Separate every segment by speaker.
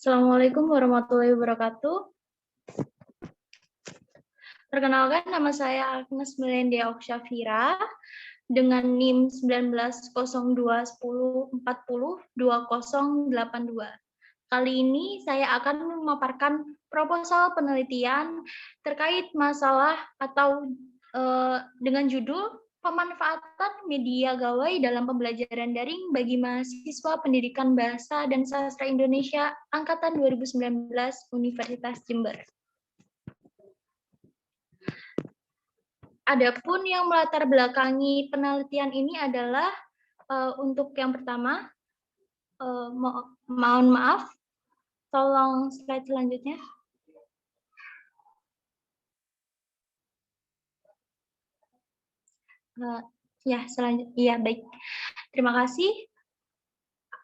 Speaker 1: Assalamualaikum warahmatullahi wabarakatuh. Perkenalkan, nama saya Agnes Melendia Oksyafira dengan NIM 190210402082. Kali ini saya akan memaparkan proposal penelitian terkait masalah atau dengan judul pemanfaatan media gawai dalam pembelajaran daring bagi mahasiswa pendidikan bahasa dan sastra Indonesia angkatan 2019 Universitas Jember. Adapun yang melatar belakangi penelitian ini adalah untuk yang pertama, mohon maaf, tolong slide selanjutnya. Ya, selanjutnya. Ya, baik. Terima kasih.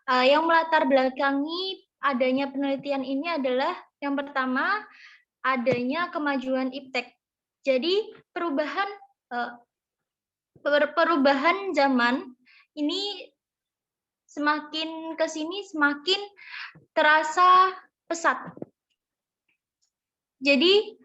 Speaker 1: Yang melatar belakangi adanya penelitian ini adalah yang pertama, adanya kemajuan iptek. Jadi perubahan zaman ini semakin ke sini semakin terasa pesat. Jadi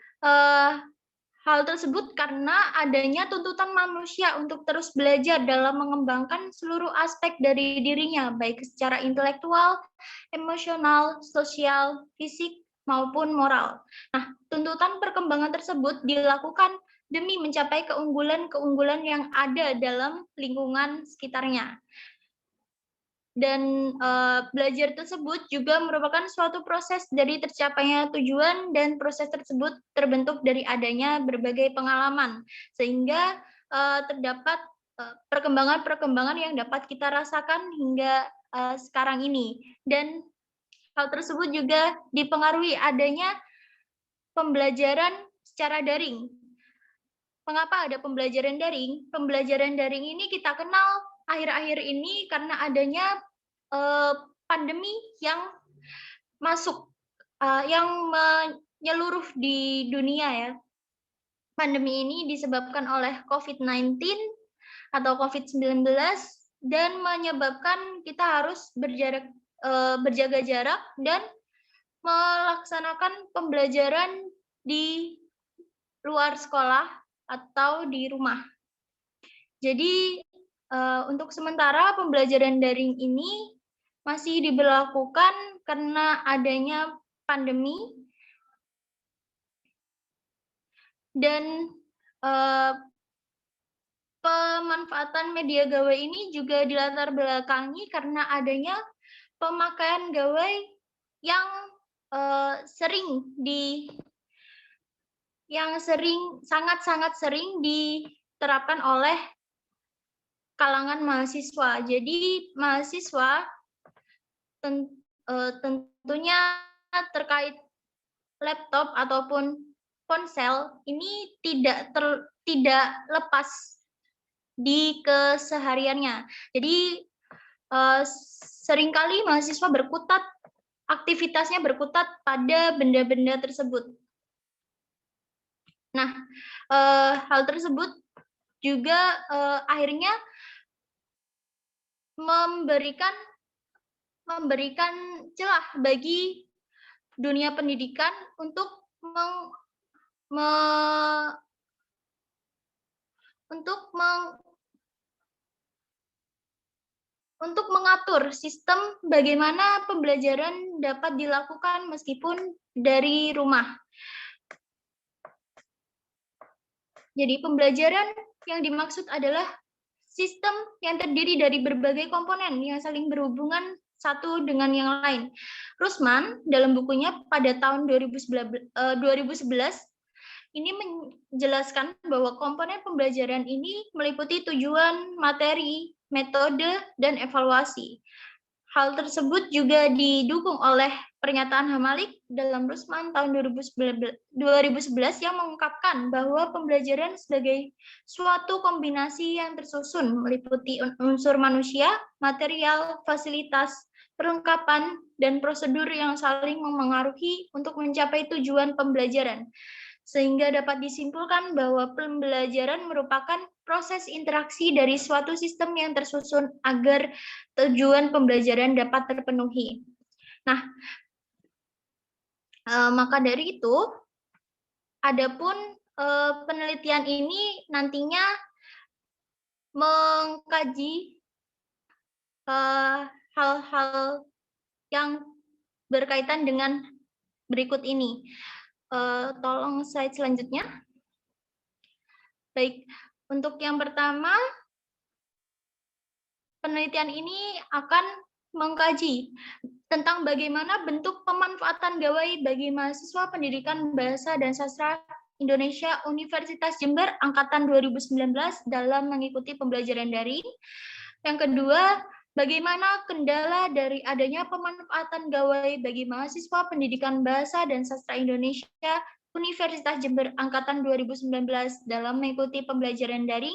Speaker 1: hal tersebut karena adanya tuntutan manusia untuk terus belajar dalam mengembangkan seluruh aspek dari dirinya, baik secara intelektual, emosional, sosial, fisik, maupun moral. Nah, tuntutan perkembangan tersebut dilakukan demi mencapai keunggulan-keunggulan yang ada dalam lingkungan sekitarnya. Dan belajar tersebut juga merupakan suatu proses dari tercapainya tujuan, dan proses tersebut terbentuk dari adanya berbagai pengalaman, sehingga terdapat perkembangan-perkembangan yang dapat kita rasakan hingga sekarang ini. Dan hal tersebut juga dipengaruhi adanya pembelajaran secara daring. Mengapa ada pembelajaran daring? Pembelajaran daring ini kita kenal akhir-akhir ini karena adanya pandemi yang masuk, yang menyeluruh di dunia ya. Pandemi ini disebabkan oleh COVID-19 atau COVID-19 dan menyebabkan kita harus berjaga jarak dan melaksanakan pembelajaran di luar sekolah atau di rumah. Jadi untuk sementara pembelajaran daring ini masih diberlakukan karena adanya pandemi, dan pemanfaatan media gawai ini juga dilatar belakangi karena adanya pemakaian gawai yang sangat-sangat sering diterapkan oleh kalangan mahasiswa. Jadi mahasiswa tentunya terkait laptop ataupun ponsel ini tidak lepas di kesehariannya. Jadi seringkali mahasiswa aktivitasnya berkutat pada benda-benda tersebut. Nah, hal tersebut juga akhirnya memberikan celah bagi dunia pendidikan untuk mengatur sistem bagaimana pembelajaran dapat dilakukan meskipun dari rumah. Jadi pembelajaran yang dimaksud adalah sistem yang terdiri dari berbagai komponen yang saling berhubungan satu dengan yang lain. Rusman dalam bukunya pada tahun 2011 ini menjelaskan bahwa komponen pembelajaran ini meliputi tujuan, materi, metode, dan evaluasi. Hal tersebut juga didukung oleh pernyataan Hamalik dalam Rusman tahun 2011 yang mengungkapkan bahwa pembelajaran sebagai suatu kombinasi yang tersusun meliputi unsur manusia, material, fasilitas, perlengkapan, dan prosedur yang saling memengaruhi untuk mencapai tujuan pembelajaran. Sehingga dapat disimpulkan bahwa pembelajaran merupakan proses interaksi dari suatu sistem yang tersusun agar tujuan pembelajaran dapat terpenuhi. Nah, Maka dari itu, adapun penelitian ini nantinya mengkaji hal-hal yang berkaitan dengan berikut ini. Tolong slide selanjutnya. Baik, untuk yang pertama, penelitian ini akan mengkaji tentang bagaimana bentuk pemanfaatan gawai bagi mahasiswa pendidikan bahasa dan sastra Indonesia Universitas Jember angkatan 2019 dalam mengikuti pembelajaran daring. Yang kedua, bagaimana kendala dari adanya pemanfaatan gawai bagi mahasiswa pendidikan bahasa dan sastra Indonesia Universitas Jember angkatan 2019 dalam mengikuti pembelajaran daring.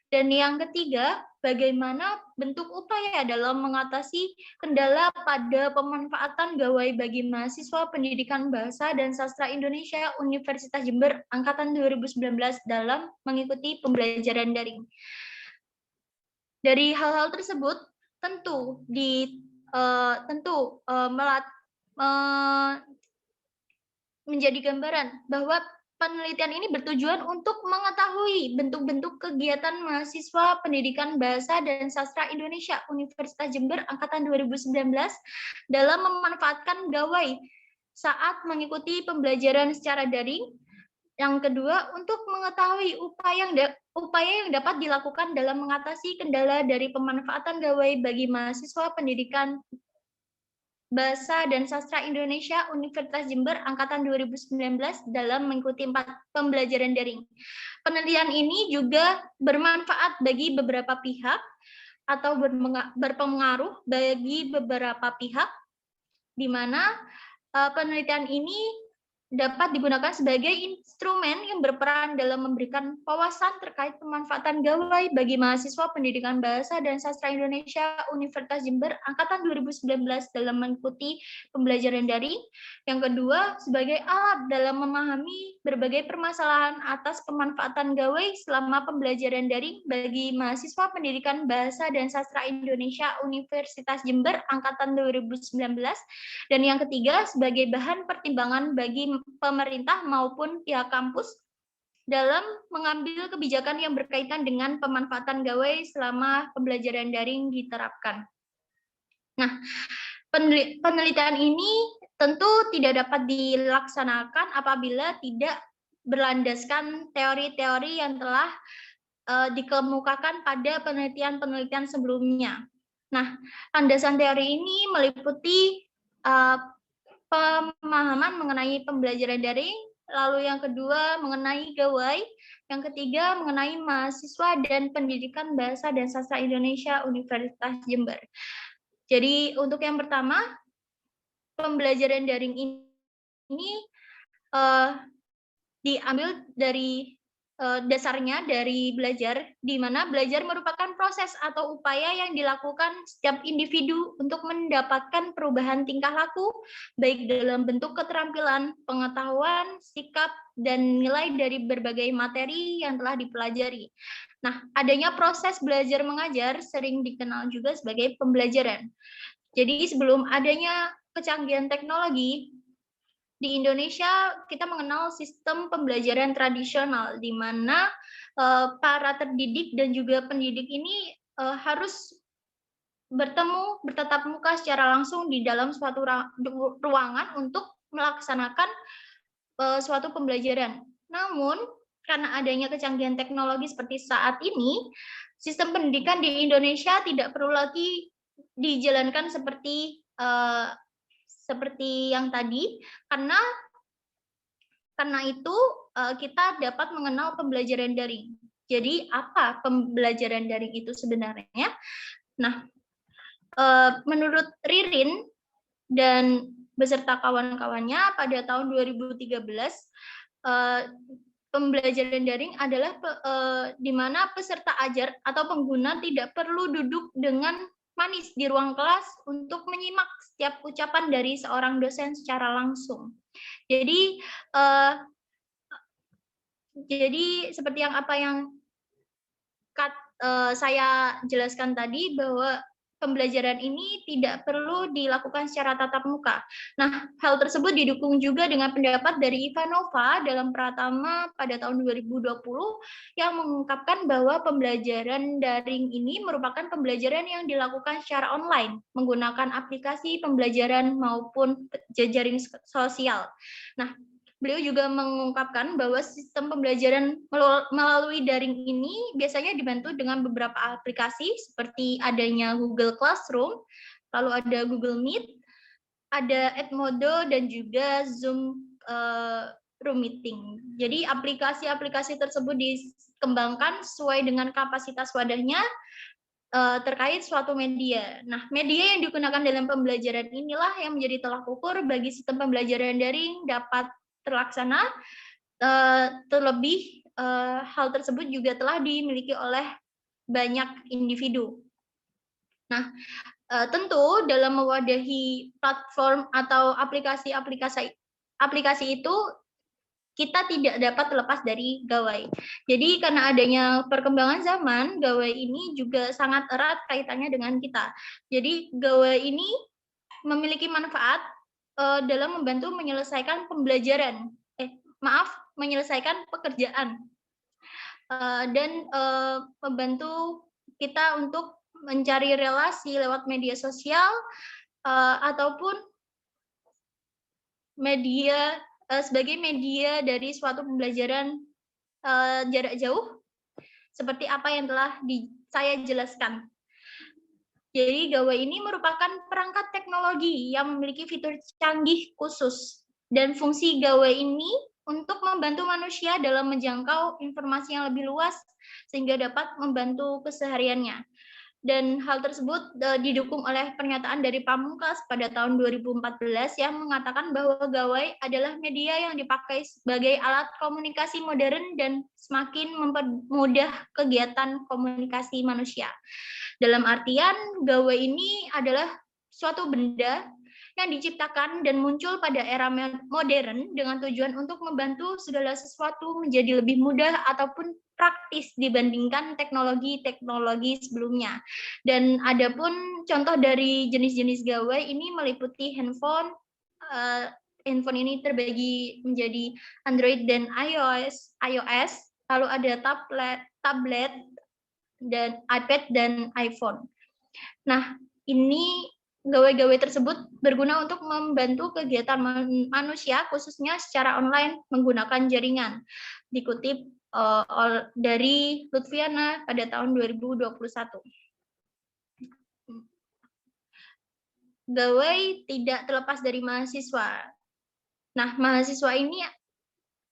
Speaker 1: Dan yang ketiga, bagaimana bentuk upaya dalam mengatasi kendala pada pemanfaatan gawai bagi mahasiswa pendidikan bahasa dan sastra Indonesia Universitas Jember angkatan 2019 dalam mengikuti pembelajaran daring. Dari hal-hal tersebut, tentu menjadi gambaran bahwa penelitian ini bertujuan untuk mengetahui bentuk-bentuk kegiatan mahasiswa pendidikan bahasa dan sastra Indonesia Universitas Jember angkatan 2019 dalam memanfaatkan gawai saat mengikuti pembelajaran secara daring. Yang kedua, untuk mengetahui upaya yang dapat dilakukan dalam mengatasi kendala dari pemanfaatan gawai bagi mahasiswa pendidikan Bahasa dan Sastra Indonesia Universitas Jember angkatan 2019 dalam mengikuti pembelajaran daring. Penelitian ini juga bermanfaat bagi beberapa pihak atau berpengaruh bagi beberapa pihak, di mana penelitian ini dapat digunakan sebagai instrumen yang berperan dalam memberikan wawasan terkait pemanfaatan gawai bagi mahasiswa pendidikan bahasa dan sastra Indonesia Universitas Jember angkatan 2019 dalam mengikuti pembelajaran daring. Yang kedua, sebagai alat dalam memahami berbagai permasalahan atas pemanfaatan gawai selama pembelajaran daring bagi mahasiswa pendidikan bahasa dan sastra Indonesia Universitas Jember angkatan 2019. Dan yang ketiga, sebagai bahan pertimbangan bagi pemerintah maupun pihak kampus dalam mengambil kebijakan yang berkaitan dengan pemanfaatan gawai selama pembelajaran daring diterapkan. Nah, penelitian ini tentu tidak dapat dilaksanakan apabila tidak berlandaskan teori-teori yang telah dikemukakan pada penelitian-penelitian sebelumnya. Nah, landasan teori ini meliputi pemahaman mengenai pembelajaran daring, lalu yang kedua mengenai gawai, yang ketiga mengenai mahasiswa dan pendidikan bahasa dan sastra Indonesia Universitas Jember. Jadi untuk yang pertama, pembelajaran daring ini diambil dari dasarnya dari belajar, di mana belajar merupakan proses atau upaya yang dilakukan setiap individu untuk mendapatkan perubahan tingkah laku, baik dalam bentuk keterampilan, pengetahuan, sikap, dan nilai dari berbagai materi yang telah dipelajari. Nah, adanya proses belajar mengajar sering dikenal juga sebagai pembelajaran. Jadi sebelum adanya kecanggihan teknologi, di Indonesia kita mengenal sistem pembelajaran tradisional di mana para terdidik dan juga pendidik ini harus bertatap muka secara langsung di dalam suatu ruangan untuk melaksanakan suatu pembelajaran. Namun karena adanya kecanggihan teknologi seperti saat ini, sistem pendidikan di Indonesia tidak perlu lagi dijalankan seperti yang tadi, karena itu kita dapat mengenal pembelajaran daring. Jadi apa pembelajaran daring itu sebenarnya? Nah, menurut Ririn dan beserta kawan-kawannya pada tahun 2013, pembelajaran daring adalah di mana peserta ajar atau pengguna tidak perlu duduk dengan manis di ruang kelas untuk menyimak setiap ucapan dari seorang dosen secara langsung. Jadi seperti yang saya jelaskan tadi, bahwa pembelajaran ini tidak perlu dilakukan secara tatap muka. Nah, hal tersebut didukung juga dengan pendapat dari Ivanova dalam Pratama pada tahun 2020 yang mengungkapkan bahwa pembelajaran daring ini merupakan pembelajaran yang dilakukan secara online menggunakan aplikasi pembelajaran maupun jejaring sosial. Nah, beliau juga mengungkapkan bahwa sistem pembelajaran melalui daring ini biasanya dibantu dengan beberapa aplikasi seperti adanya Google Classroom, lalu ada Google Meet, ada Edmodo, dan juga Zoom Room Meeting. Jadi aplikasi-aplikasi tersebut dikembangkan sesuai dengan kapasitas wadahnya terkait suatu media. Nah, media yang digunakan dalam pembelajaran inilah yang menjadi tolak ukur bagi sistem pembelajaran daring dapat terlaksana. Terlebih hal tersebut juga telah dimiliki oleh banyak individu. Nah, tentu dalam mewadahi platform atau aplikasi itu kita tidak dapat terlepas dari gawai. Jadi karena adanya perkembangan zaman, gawai ini juga sangat erat kaitannya dengan kita. Jadi gawai ini memiliki manfaat dalam membantu menyelesaikan pembelajaran. Menyelesaikan pekerjaan dan membantu kita untuk mencari relasi lewat media sosial ataupun media sebagai media dari suatu pembelajaran jarak jauh seperti apa yang telah saya jelaskan. Jadi gawai ini merupakan perangkat teknologi yang memiliki fitur canggih khusus dan fungsi gawai ini untuk membantu manusia dalam menjangkau informasi yang lebih luas sehingga dapat membantu kesehariannya. Dan hal tersebut didukung oleh pernyataan dari Pamungkas pada tahun 2014 yang mengatakan bahwa gawai adalah media yang dipakai sebagai alat komunikasi modern dan semakin mempermudah kegiatan komunikasi manusia. Dalam artian, gawai ini adalah suatu benda yang diciptakan dan muncul pada era modern dengan tujuan untuk membantu segala sesuatu menjadi lebih mudah ataupun praktis dibandingkan teknologi-teknologi sebelumnya. Dan adapun contoh dari jenis-jenis gawai ini meliputi handphone. Handphone ini terbagi menjadi Android dan iOS. Lalu ada tablet dan iPad dan iPhone. Nah, ini gawai-gawai tersebut berguna untuk membantu kegiatan manusia khususnya secara online menggunakan jaringan. Dikutip dari Lutfiana pada tahun 2021. Gawai tidak terlepas dari mahasiswa. Nah, mahasiswa ini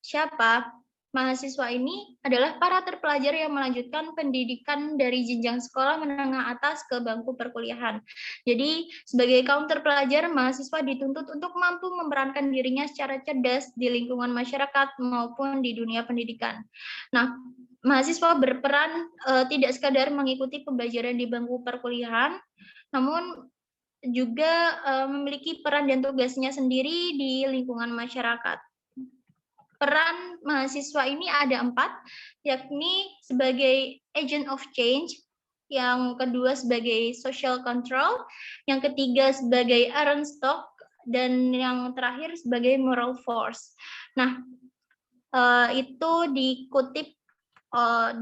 Speaker 1: siapa? Mahasiswa ini adalah para terpelajar yang melanjutkan pendidikan dari jenjang sekolah menengah atas ke bangku perkuliahan. Jadi, sebagai kaum terpelajar, mahasiswa dituntut untuk mampu memerankan dirinya secara cerdas di lingkungan masyarakat maupun di dunia pendidikan. Nah, mahasiswa berperan tidak sekadar mengikuti pembelajaran di bangku perkuliahan, namun juga memiliki peran dan tugasnya sendiri di lingkungan masyarakat. Peran mahasiswa ini ada 4, yakni sebagai agent of change, yang kedua sebagai social control, yang ketiga sebagai iron stock, dan yang terakhir sebagai moral force. Nah, itu dikutip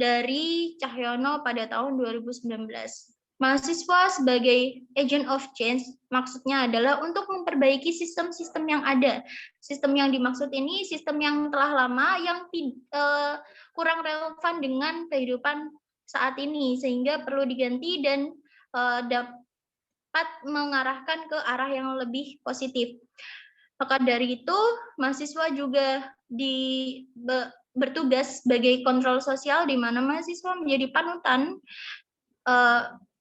Speaker 1: dari Cahyono pada tahun 2019. Mahasiswa sebagai agent of change maksudnya adalah untuk memperbaiki sistem-sistem yang ada. Sistem yang dimaksud ini sistem yang telah lama yang kurang relevan dengan kehidupan saat ini sehingga perlu diganti dan dapat mengarahkan ke arah yang lebih positif. Maka dari itu, mahasiswa juga bertugas sebagai kontrol sosial di mana mahasiswa menjadi panutan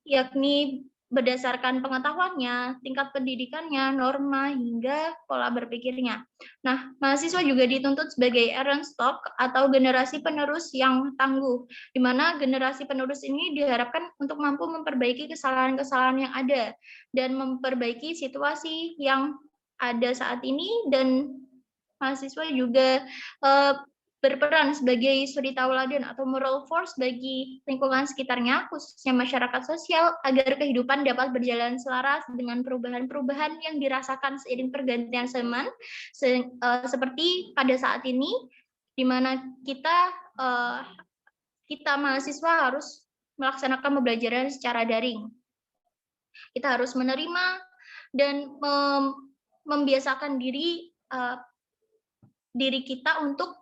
Speaker 1: yakni berdasarkan pengetahuannya, tingkat pendidikannya, norma, hingga pola berpikirnya. Nah, mahasiswa juga dituntut sebagai iron stock atau generasi penerus yang tangguh, di mana generasi penerus ini diharapkan untuk mampu memperbaiki kesalahan-kesalahan yang ada dan memperbaiki situasi yang ada saat ini, dan mahasiswa juga berperan sebagai suri tauladan atau moral force bagi lingkungan sekitarnya, khususnya masyarakat sosial, agar kehidupan dapat berjalan selaras dengan perubahan-perubahan yang dirasakan seiring pergantian zaman, seperti pada saat ini, di mana kita mahasiswa harus melaksanakan pembelajaran secara daring. Kita harus menerima dan membiasakan diri kita untuk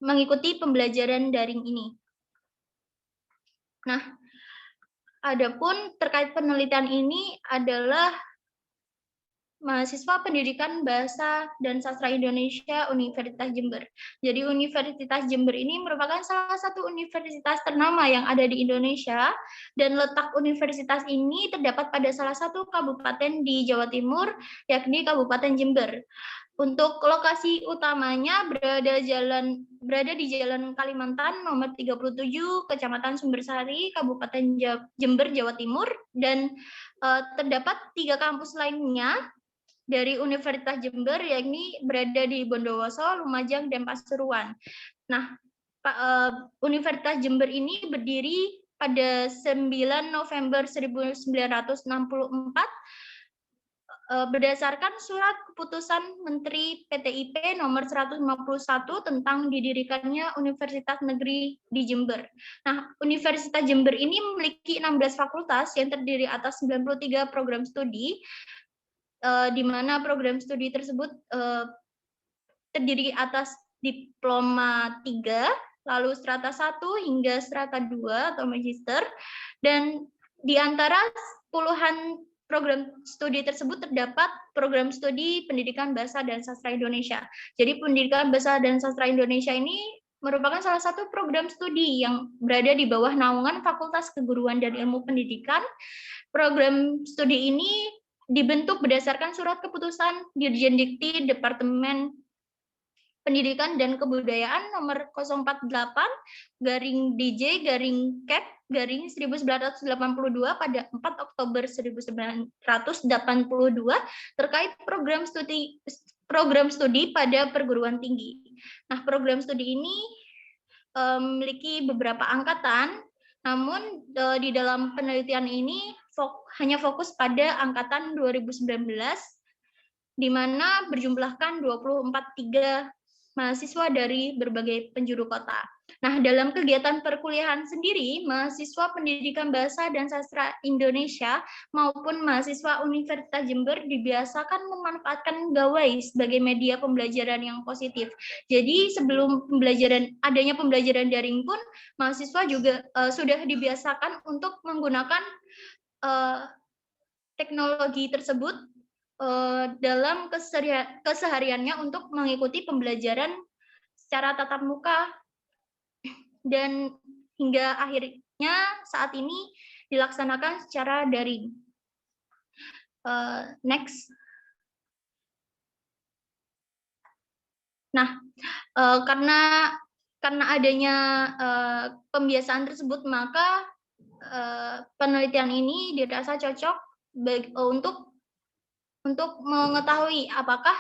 Speaker 1: mengikuti pembelajaran daring ini. Nah, adapun terkait penelitian ini adalah mahasiswa Pendidikan Bahasa dan Sastra Indonesia Universitas Jember. Jadi Universitas Jember ini merupakan salah satu universitas ternama yang ada di Indonesia, dan letak universitas ini terdapat pada salah satu kabupaten di Jawa Timur, yakni Kabupaten Jember. Untuk lokasi utamanya berada di Jalan Kalimantan nomor 37, Kecamatan Sumbersari, Kabupaten Jember, Jawa Timur, dan terdapat 3 kampus lainnya dari Universitas Jember, yakni berada di Bondowoso, Lumajang, dan Pasuruan. Nah, Universitas Jember ini berdiri pada 9 November 1964 berdasarkan surat keputusan Menteri PTIP nomor 151 tentang didirikannya Universitas Negeri di Jember. Nah, Universitas Jember ini memiliki 16 fakultas yang terdiri atas 93 program studi, di mana program studi tersebut terdiri atas diploma 3, lalu strata 1 hingga strata 2 atau magister, dan di antara puluhan program studi tersebut terdapat program studi Pendidikan Bahasa dan Sastra Indonesia. Jadi Pendidikan Bahasa dan Sastra Indonesia ini merupakan salah satu program studi yang berada di bawah naungan Fakultas Keguruan dan Ilmu Pendidikan. Program studi ini dibentuk berdasarkan surat keputusan Dirjen Dikti Departemen Pendidikan dan Kebudayaan nomor 048/DJ/Kep/1982 pada 4 Oktober 1982 terkait program studi pada perguruan tinggi. Nah, program studi ini memiliki beberapa angkatan, namun di dalam penelitian ini hanya fokus pada angkatan 2019, di mana berjumlahkan 24 mahasiswa dari berbagai penjuru kota. Nah, dalam kegiatan perkuliahan sendiri, mahasiswa Pendidikan Bahasa dan Sastra Indonesia maupun mahasiswa Universitas Jember dibiasakan memanfaatkan gawai sebagai media pembelajaran yang positif. Jadi sebelum adanya pembelajaran daring pun, mahasiswa juga sudah dibiasakan untuk menggunakan teknologi tersebut dalam kesehariannya untuk mengikuti pembelajaran secara tatap muka, dan hingga akhirnya saat ini dilaksanakan secara daring. Next. Nah, karena adanya pembiasaan tersebut, maka penelitian ini dirasa cocok untuk mengetahui apakah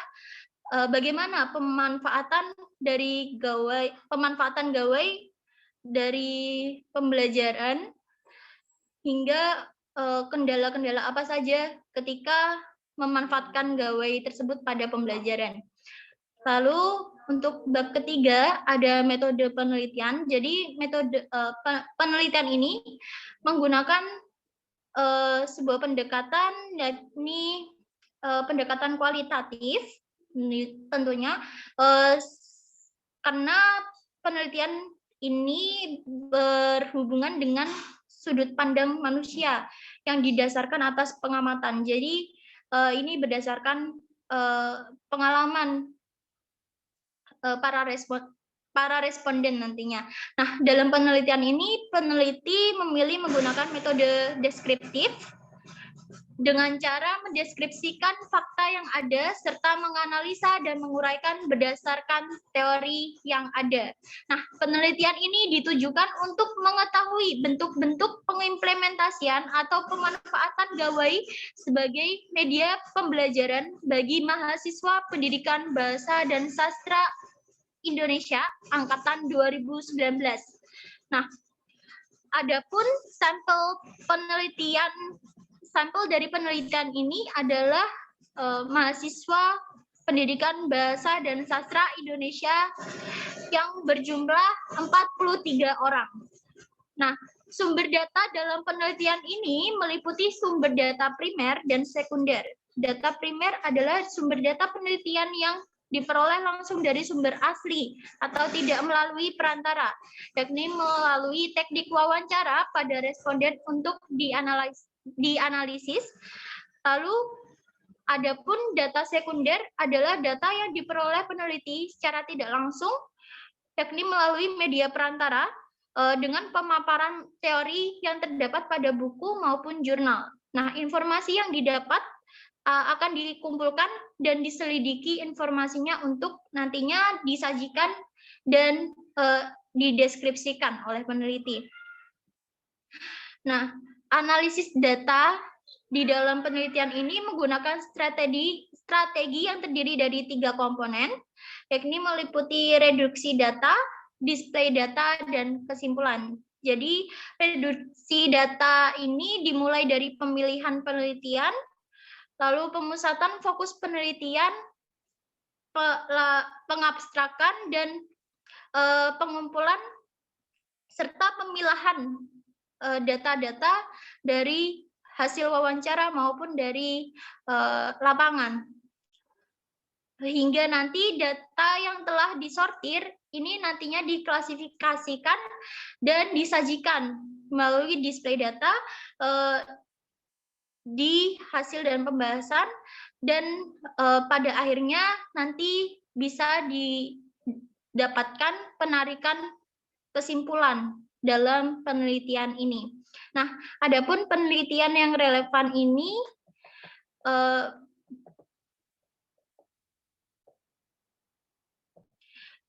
Speaker 1: bagaimana pemanfaatan gawai dari pembelajaran, hingga kendala-kendala apa saja ketika memanfaatkan gawai tersebut pada pembelajaran. Lalu untuk bab ketiga ada metode penelitian. Jadi metode penelitian ini menggunakan sebuah pendekatan, yakni pendekatan kualitatif, tentunya karena penelitian ini berhubungan dengan sudut pandang manusia yang didasarkan atas pengamatan. Jadi ini berdasarkan pengalaman para responden nantinya. Nah, dalam penelitian ini peneliti memilih menggunakan metode deskriptif dengan cara mendeskripsikan fakta yang ada serta menganalisa dan menguraikan berdasarkan teori yang ada. Nah, penelitian ini ditujukan untuk mengetahui bentuk-bentuk pengimplementasian atau pemanfaatan gawai sebagai media pembelajaran bagi mahasiswa Pendidikan Bahasa dan Sastra Indonesia angkatan 2019. Nah, adapun sampel dari penelitian ini adalah mahasiswa Pendidikan Bahasa dan Sastra Indonesia yang berjumlah 43 orang. Nah, sumber data dalam penelitian ini meliputi sumber data primer dan sekunder. Data primer adalah sumber data penelitian yang diperoleh langsung dari sumber asli atau tidak melalui perantara, yakni melalui teknik wawancara pada responden untuk dianalisis. Lalu, adapun data sekunder adalah data yang diperoleh peneliti secara tidak langsung, yakni melalui media perantara, dengan pemaparan teori yang terdapat pada buku maupun jurnal. Nah, informasi yang didapat akan dikumpulkan dan diselidiki informasinya untuk nantinya disajikan dan dideskripsikan oleh peneliti. Nah, analisis data di dalam penelitian ini menggunakan strategi yang terdiri dari 3 komponen, yakni meliputi reduksi data, display data, dan kesimpulan. Jadi, reduksi data ini dimulai dari pemilihan penelitian, lalu pemusatan fokus penelitian, pengabstrakan, dan pengumpulan, serta pemilahan data-data dari hasil wawancara maupun dari lapangan. Hingga nanti data yang telah disortir ini nantinya diklasifikasikan dan disajikan melalui display data di hasil dan pembahasan, dan pada akhirnya nanti bisa didapatkan penarikan kesimpulan dalam penelitian ini. Nah, adapun penelitian yang relevan ini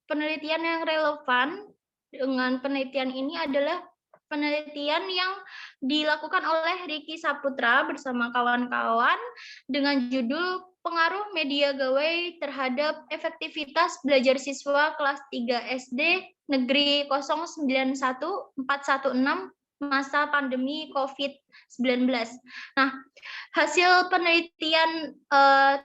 Speaker 1: penelitian yang relevan dengan penelitian ini adalah penelitian yang dilakukan oleh Riki Saputra bersama kawan-kawan dengan judul Pengaruh Media Gawai Terhadap Efektivitas Belajar Siswa Kelas 3 SD Negeri 091416 Masa Pandemi COVID-19. Nah, hasil penelitian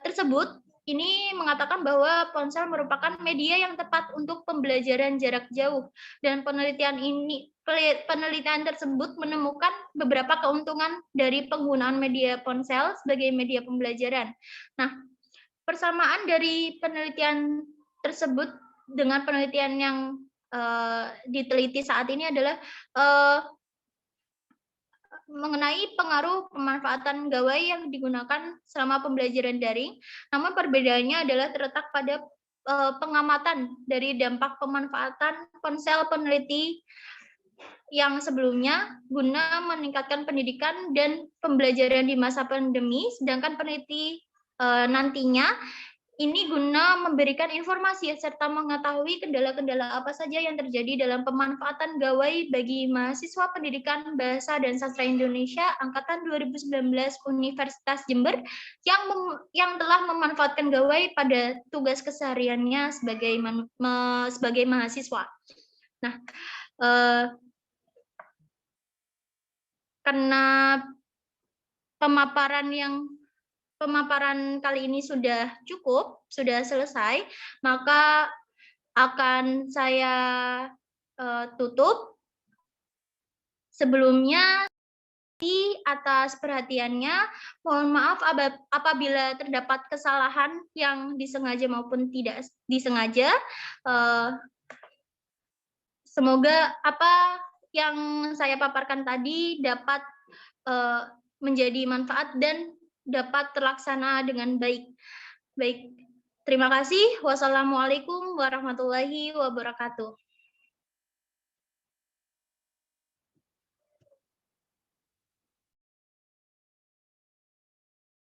Speaker 1: tersebut ini mengatakan bahwa ponsel merupakan media yang tepat untuk pembelajaran jarak jauh, dan penelitian tersebut menemukan beberapa keuntungan dari penggunaan media ponsel sebagai media pembelajaran. Nah, persamaan dari penelitian tersebut dengan penelitian yang diteliti saat ini adalah mengenai pengaruh pemanfaatan gawai yang digunakan selama pembelajaran daring, namun perbedaannya adalah terletak pada pengamatan dari dampak pemanfaatan ponsel peneliti yang sebelumnya guna meningkatkan pendidikan dan pembelajaran di masa pandemi, sedangkan peneliti nantinya ini guna memberikan informasi serta mengetahui kendala-kendala apa saja yang terjadi dalam pemanfaatan gawai bagi mahasiswa Pendidikan Bahasa dan Sastra Indonesia Angkatan 2019 Universitas Jember yang telah memanfaatkan gawai pada tugas kesehariannya sebagai mahasiswa. Nah, karena pemaparan kali ini sudah cukup, sudah selesai, maka akan saya tutup. Sebelumnya, atas perhatiannya, mohon maaf apabila terdapat kesalahan yang disengaja maupun tidak disengaja. Semoga apa yang saya paparkan tadi dapat menjadi manfaat dan dapat terlaksana dengan baik. Baik, terima kasih. Wassalamualaikum warahmatullahi wabarakatuh.